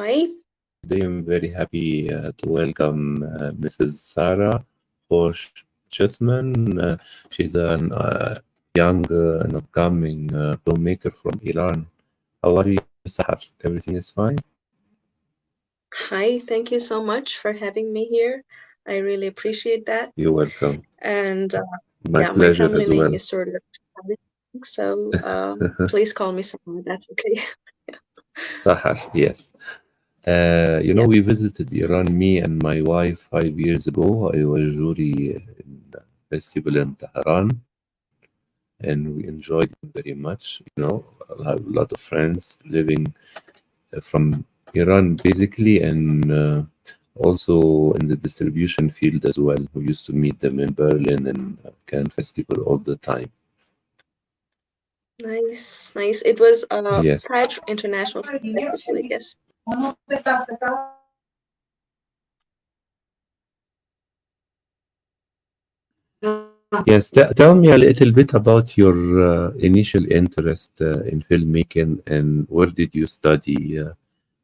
Hi. Today I'm very happy to welcome Mrs. Sahar Khoshcheshman. She's a young and upcoming filmmaker from Iran. How are you, Sahar? Everything is fine? Hi, thank you so much for having me here. I really appreciate that. You're welcome. And My yeah, my pleasure family as name well. is sort of so please call me Sahar. That's okay. Sahar, yes. Yeah. We visited Iran, me and my wife, 5 years ago. I was jury in a festival in Tehran, and we enjoyed it very much. I have a lot of friends living from Iran, basically, and also in the distribution field as well. We used to meet them in Berlin and Cannes Festival all the time. Nice, nice. It was Yes. Taj International Film Festival, I guess. Yes, tell me a little bit about your initial interest in filmmaking and where did you study,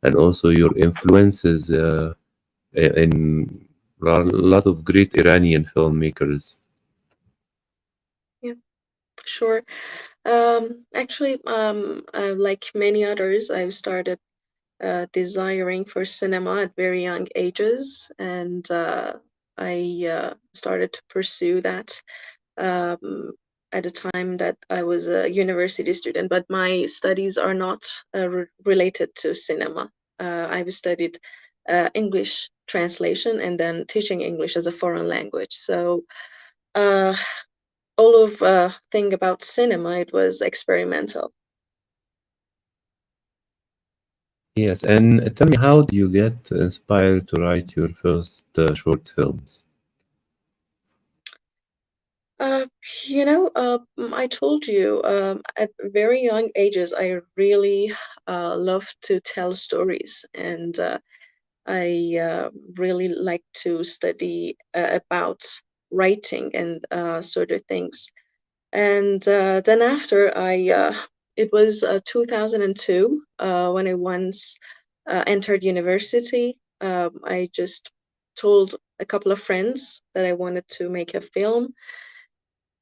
and also your influences in a lot of great Iranian filmmakers. Yeah, sure. Actually, like many others, I've started desiring for cinema at very young ages, and I started to pursue that um, at a time that I was a university student, but my studies are not related to cinema. I've studied English translation and then teaching English as a foreign language. So uh, all of thing about cinema, it was experimental. Yes, and tell me, how did you get inspired to write your first short films? Uh, I told you at very young ages, I really love to tell stories, and I really like to study about writing and sort of things. And then after it was 2002 when I once entered university. I just told a couple of friends that I wanted to make a film.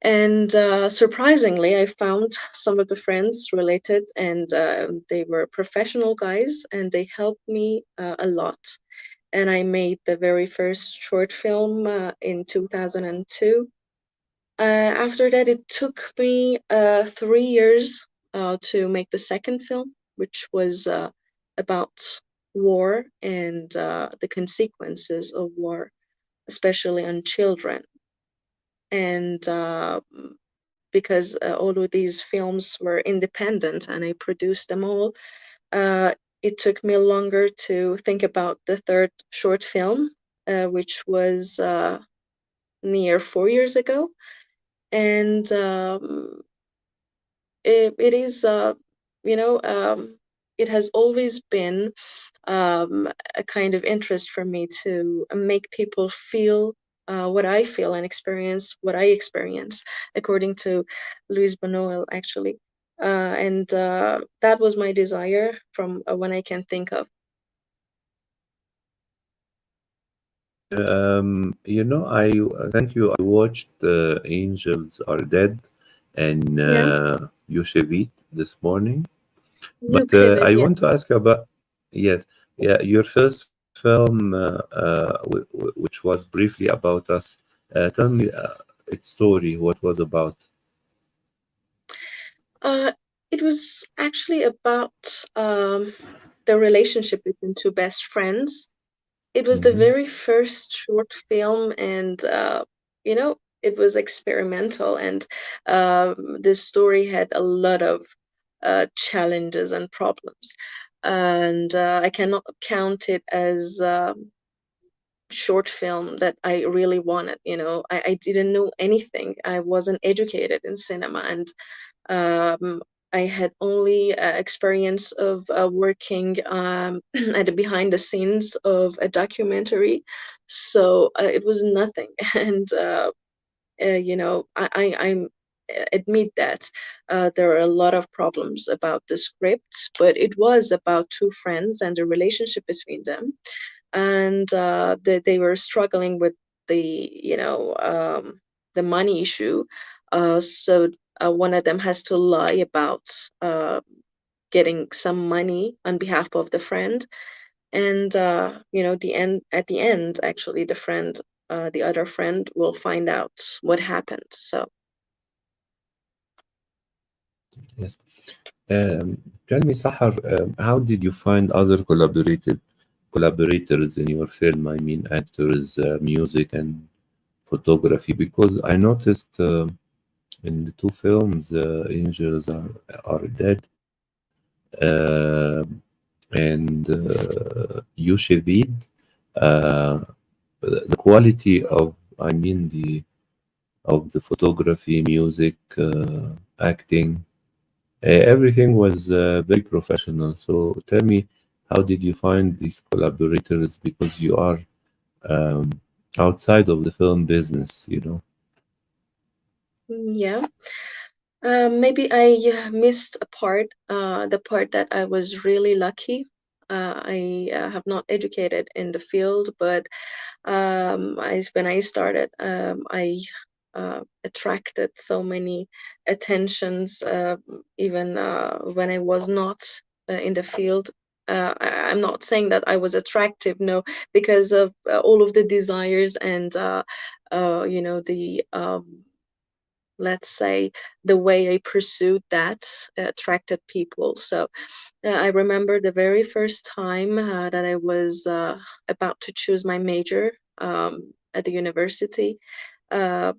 And surprisingly, I found some of the friends related, and they were professional guys, and they helped me a lot. And I made the very first short film in 2002. After that, it took me 3 years to make the second film, which was about war and the consequences of war, especially on children. And because all of these films were independent and I produced them all, uh, it took me longer to think about the third short film, which was near 4 years ago. And it is, you know, it has always been a kind of interest for me to make people feel what I feel and experience what I experience, according to Louise Bonoel, actually. And that was my desire from when I can think of. I thank you. I watched Angels Are Dead and Yeah, Yoshevit this morning, you but pivot, I yeah. want to ask you about, yes, yeah, your first film, which was briefly about us. Tell me its story, what was about. Uh, it was actually about the relationship between two best friends. It was the Hmm. very first short film, and it was experimental, and this story had a lot of challenges and problems. And I cannot count it as short film that I really wanted. I didn't know anything. I wasn't educated in cinema, and um, I had only experience of working at the behind the scenes of a documentary, so it was nothing. And I'm admit that there are a lot of problems about the script, but it was about two friends and the relationship between them, and they were struggling with the money issue. So one of them has to lie about uh, getting some money on behalf of the friend, and the end, actually, the other friend will find out what happened. So Yes. Tell me, Sahar, how did you find other collaborators in your film? I mean, actors, music, and photography. Because I noticed in the two films, angels are dead, uh, and Yushevid, uh, the quality of, I mean, the photography, music, acting, everything was very professional. So tell me, how did you find these collaborators? Because you are um, outside of the film business, you know. yeah, maybe I missed a part, the part that I was really lucky. I have not educated in the field, but when I started, I attracted so many attentions, even when I was not in the field. I'm not saying that I was attractive, no, because of all of the desires and the let's say the way I pursued that attracted people. So I remember the very first time that I was about to choose my major at the university. Uh,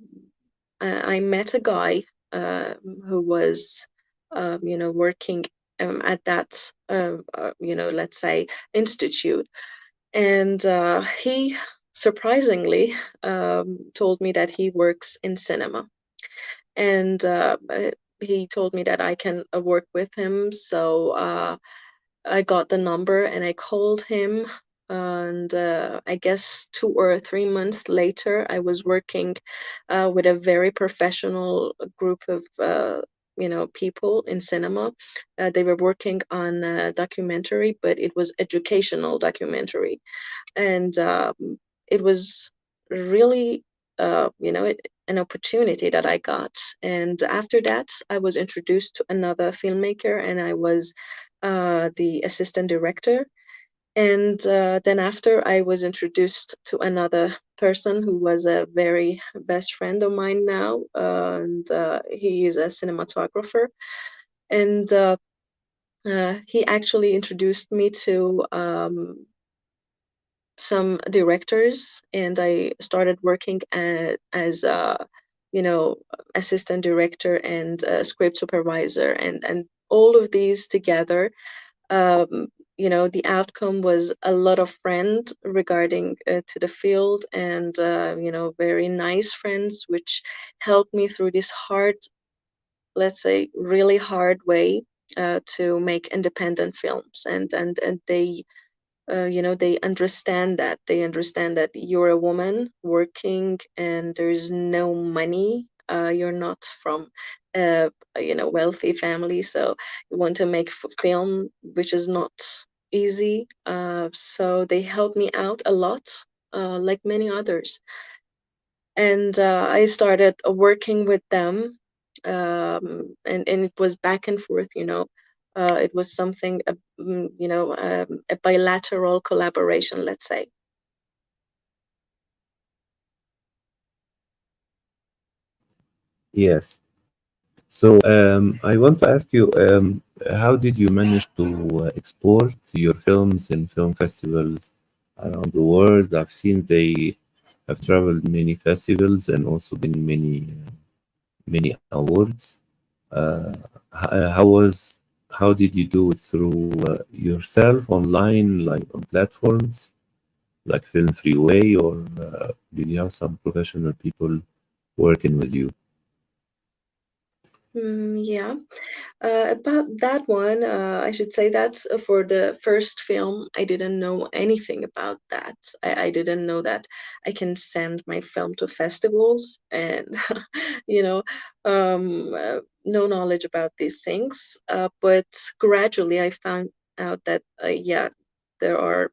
I met a guy who was, working at that, let's say, institute, and he surprisingly told me that he works in cinema, and he told me that I can work with him. So I got the number and I called him. And I guess 2 or 3 months later, I was working with a very professional group of people in cinema. They were working on a documentary, but it was educational documentary, and it was really an opportunity that I got. And after that, I was introduced to another filmmaker, and I was the assistant director. And then after, I was introduced to another person who was a very best friend of mine now, and he is a cinematographer. And he actually introduced me to some directors, and I started working as a, you know, assistant director and script supervisor, and all of these together. Um, the outcome was a lot of friends regarding to the field, and very nice friends, which helped me through this hard, let's say, really hard way to make independent films, and they understand that you're a woman working and there's no money. You're not from a wealthy family, so you want to make film, which is not easy. So they helped me out a lot, like many others, and I started working with them, and it was back and forth. It was something, a bilateral collaboration, let's say. Yes. So I want to ask you, how did you manage to export your films in film festivals around the world? I've seen they have traveled many festivals and also been many awards. Uh, how did you do it through yourself online, like on platforms like Film Freeway, or did you have some professional people working with you? Yeah. About that one, I should say that for the first film, I didn't know anything about that. I didn't know that I can send my film to festivals and, you know, no knowledge about these things. But gradually I found out that, yeah, there are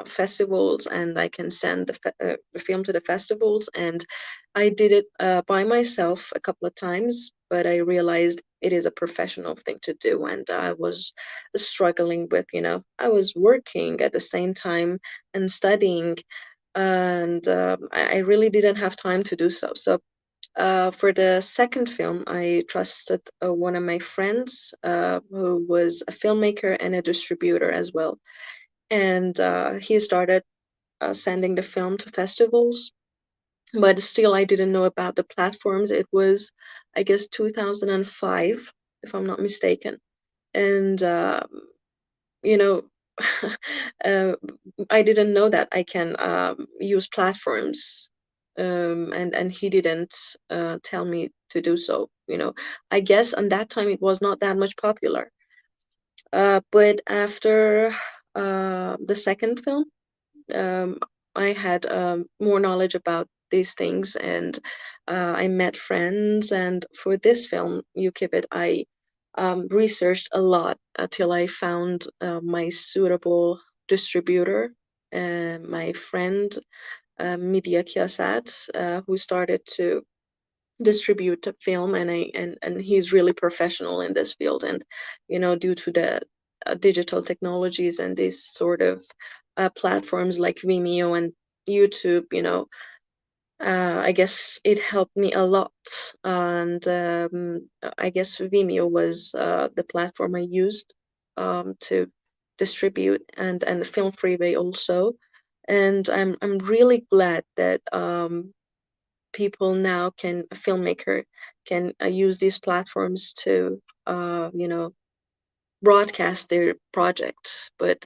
festivals and I can send the film to the festivals. And I did it by myself a couple of times, but I realized it is a professional thing to do. And I was struggling with, I was working at the same time and studying, and I really didn't have time to do so. So for the second film, I trusted one of my friends who was a filmmaker and a distributor as well. And he started sending the film to festivals, but still I didn't know about the platforms. It was, I guess, 2005, if I'm not mistaken. And you know uh, I didn't know that I can use platforms, and he didn't tell me to do so. I guess on that time it was not that much popular, but after the second film, um, I had more knowledge about these things, and I met friends. And for this film, You Keep It, I researched a lot until I found my suitable distributor, my friend Media Kiasat, who started to distribute the film, and he's really professional in this field. And due to the digital technologies and these sort of platforms like Vimeo and YouTube, I guess it helped me a lot. And I guess Vimeo was the platform I used to distribute, and Film Freeway also. And I'm really glad that people now can a filmmaker can use these platforms to broadcast their projects. But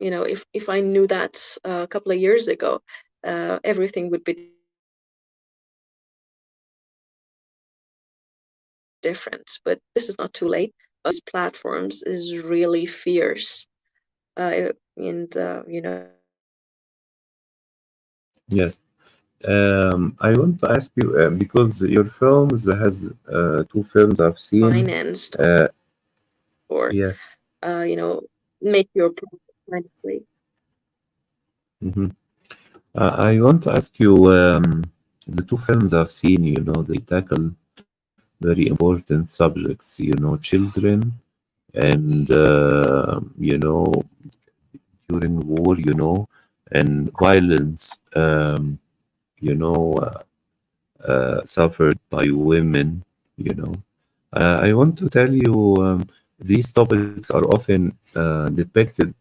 if I knew that a couple of years ago, everything would be different. But this is not too late. These platforms is really fierce, and Yes. I want to ask you because your films has two films I've seen. financed Uh, or yes. make your project financially. hmm I want to ask you the two films I've seen. They tackle very important subjects. Children and during war. And violence. You know. Suffered by women, you know. I want to tell you these topics are often depicted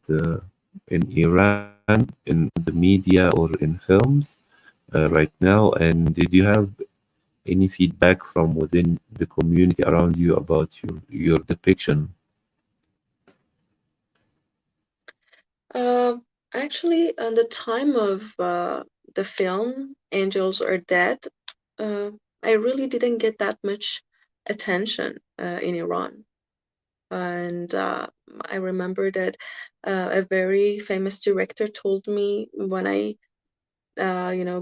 in Iran, in the media or in films right now. And did you have any feedback from within the community around you about your depiction? Uh, Actually, at the time of the film Angels Are Dead, uh, I really didn't get that much attention in Iran. And I remember that a very famous director told me when I,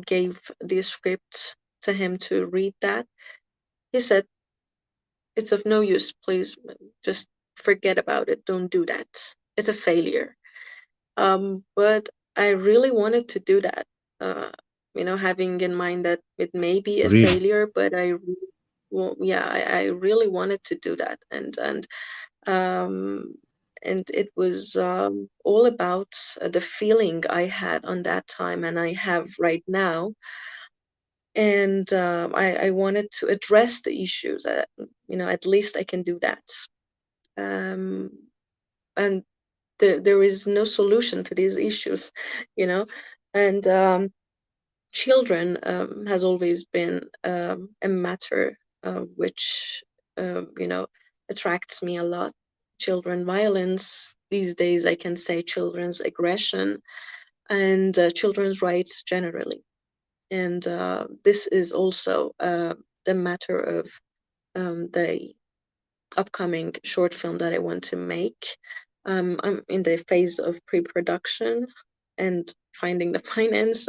gave the script to him to read that, he said, "It's of no use, please, just forget about it. Don't do that. It's a failure." But I really wanted to do that, uh, having in mind that it may be a Really? failure, but well, yeah, I really wanted to do that. Um, and it was all about the feeling I had on that time and I have right now. And I wanted to address the issues. At least I can do that. Um, and there is no solution to these issues, you know. And children has always been a matter which attracts me a lot. Children violence these days, I can say children's aggression, and children's rights generally. And this is also the matter of the upcoming short film that I want to make. I'm in the phase of pre-production and finding the finance,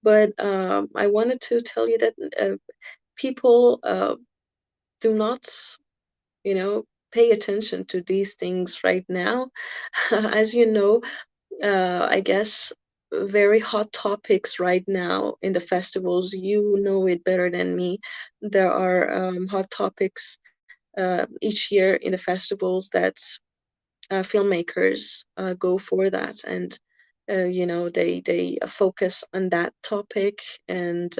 but I wanted to tell you that people do not, pay attention to these things right now. As you know, I guess very hot topics right now in the festivals. You know it better than me. There are hot topics each year in the festivals that filmmakers go for that, and they focus on that topic, and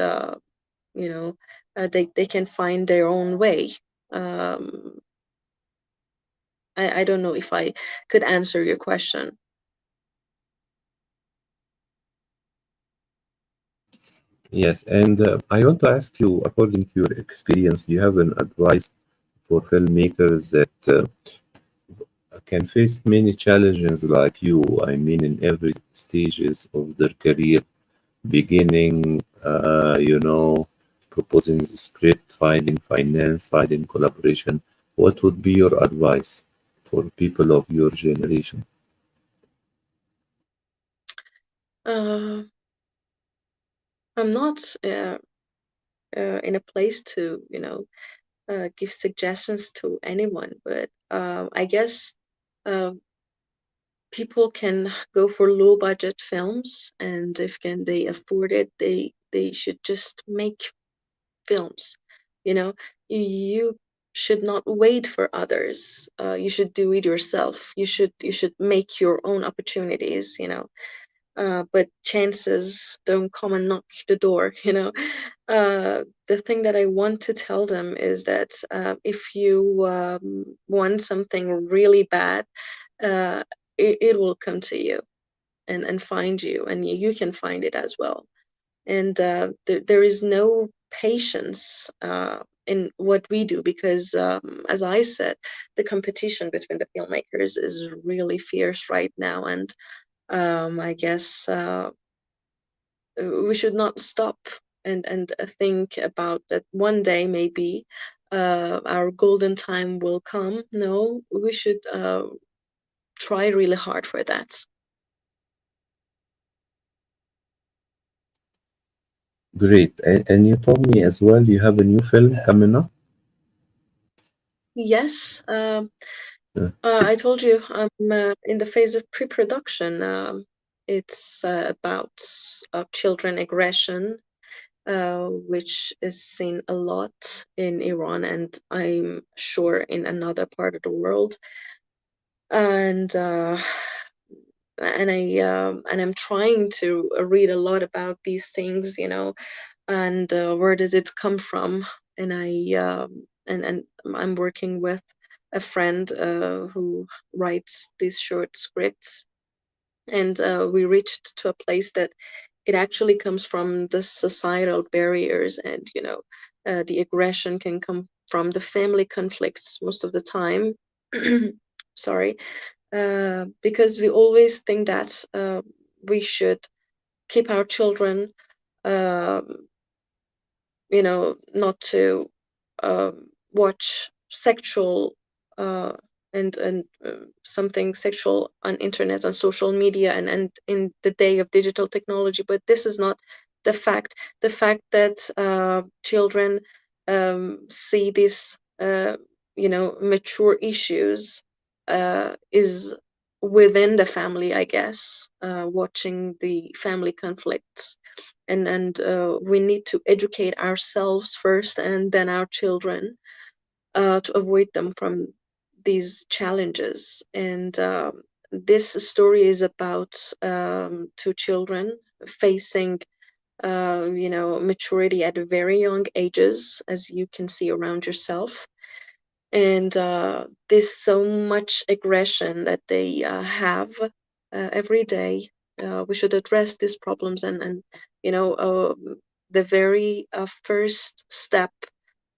they can find their own way. Um, I don't know if I could answer your question. Yes, and I want to ask you, according to your experience, do you have an advice for filmmakers that can face many challenges like you? I mean, in every stages of their career, beginning, proposing the script, finding finance, finding collaboration. What would be your advice for people of your generation? Uh, I'm not in a place to, give suggestions to anyone, but I guess uh, people can go for low budget films, and if can they afford it, they should just make films. You know, you should not wait for others. You should do it yourself. You should make your own opportunities. But chances don't come and knock the door. The thing that I want to tell them is that if you want something really bad, uh, it will come to you and find you, and you can find it as well. And there is no patience in what we do, because as I said, the competition between the filmmakers is really fierce right now, and I guess we should not stop and think about that one day maybe our golden time will come. No, we should try really hard for that. Great. And you told me as well you have a new film coming up. Yes, Uh, I told you I'm in the phase of pre-production. It's about children aggression, which is seen a lot in Iran, and I'm sure in another part of the world. And I'm trying to read a lot about these things, and where does it come from? And and I'm working with a friend who writes these short scripts, and we reached to a place that it actually comes from the societal barriers, and the aggression can come from the family conflicts most of the time. Sorry, because we always think that we should keep our children, um, not to watch sexual uh, and something sexual on internet, on social media, and in the day of digital technology. But this is not the fact. The fact that children see these mature issues is within the family, I guess, watching the family conflicts, and we need to educate ourselves first and then our children, to avoid them from these challenges. And this story is about two children facing maturity at very young ages, as you can see around yourself. And there's so much aggression that they have every day. We should address these problems, and the very first step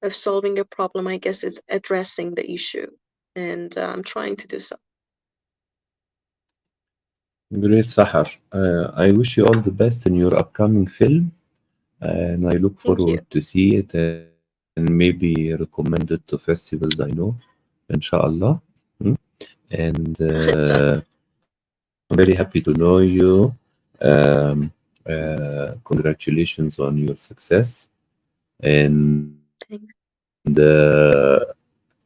of solving a problem, I guess, is addressing the issue, and I'm trying to do so. Great, Sahar. I wish you all the best in your upcoming film, and I look Thank you. forward to see it. And and maybe recommend it to festivals I know, inshallah. Mm. And I'm very happy to know you. Um, Congratulations on your success. And Thanks.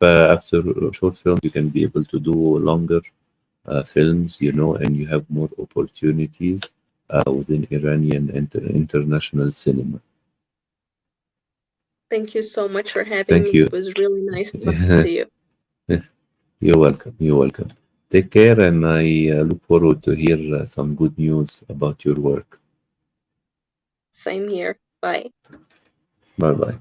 after short films, you can be able to do longer films, and you have more opportunities within Iranian international cinema. Thank you so much for having Thank me. It you. was really nice talking to you. You're welcome. You're welcome. Take care, and I look forward to hear some good news about your work. Same here. Bye. Bye bye.